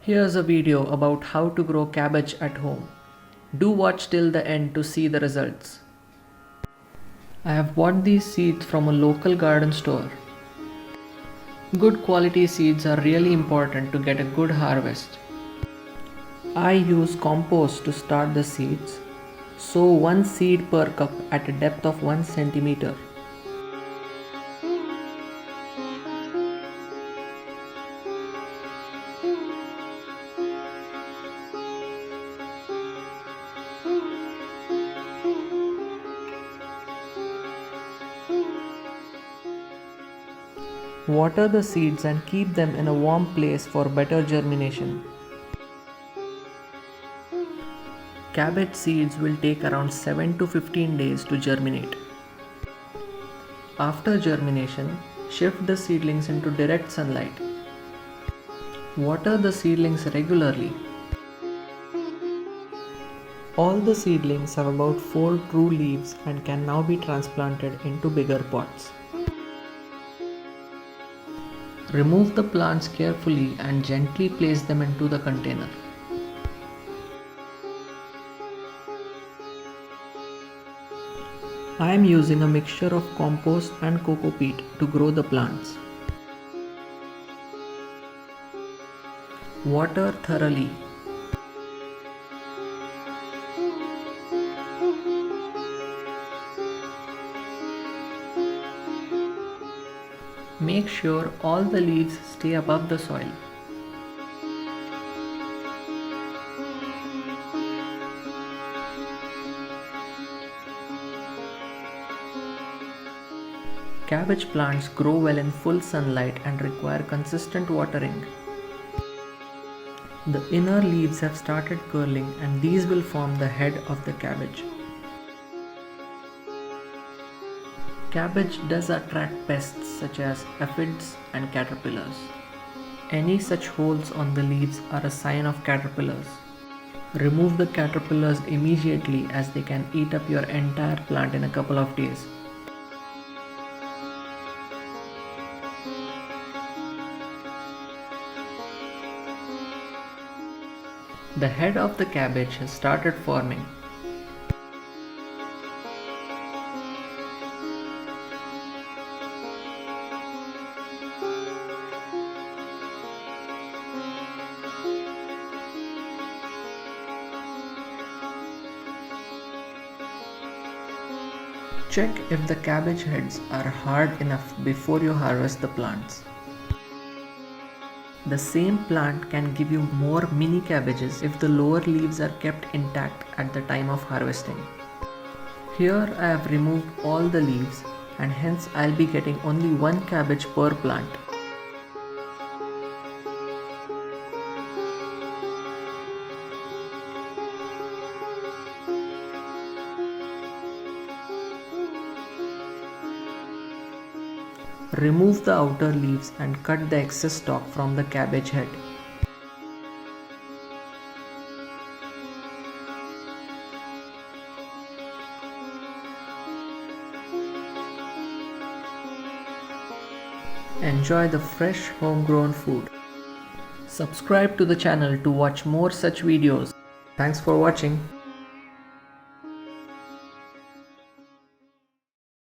Here's a video about how to grow cabbage at home. Do watch till the end to see the results. I have bought these seeds from a local garden store. Good quality seeds are really important to get a good harvest. I use compost to start the seeds. Sow one seed per cup at a depth of 1 centimeter. Water the seeds and keep them in a warm place for better germination. Cabbage seeds will take around 7 to 15 days to germinate. After germination, shift the seedlings into direct sunlight. Water the seedlings regularly. All the seedlings have about 4 true leaves and can now be transplanted into bigger pots. Remove the plants carefully and gently place them into the container. I am using a mixture of compost and coco peat to grow the plants. Water thoroughly. Make sure all the leaves stay above the soil. Cabbage plants grow well in full sunlight and require consistent watering. The inner leaves have started curling and these will form the head of the cabbage. Cabbage does attract pests such as aphids and caterpillars. Any such holes on the leaves are a sign of caterpillars. Remove the caterpillars immediately as they can eat up your entire plant in a couple of days. The head of the cabbage has started forming. Check if the cabbage heads are hard enough before you harvest the plants. The same plant can give you more mini cabbages if the lower leaves are kept intact at the time of harvesting. Here I have removed all the leaves and hence I'll be getting only one cabbage per plant. Remove the outer leaves and cut the excess stalk from the cabbage head. Enjoy the fresh homegrown food. Subscribe to the channel to watch more such videos. Thanks for watching.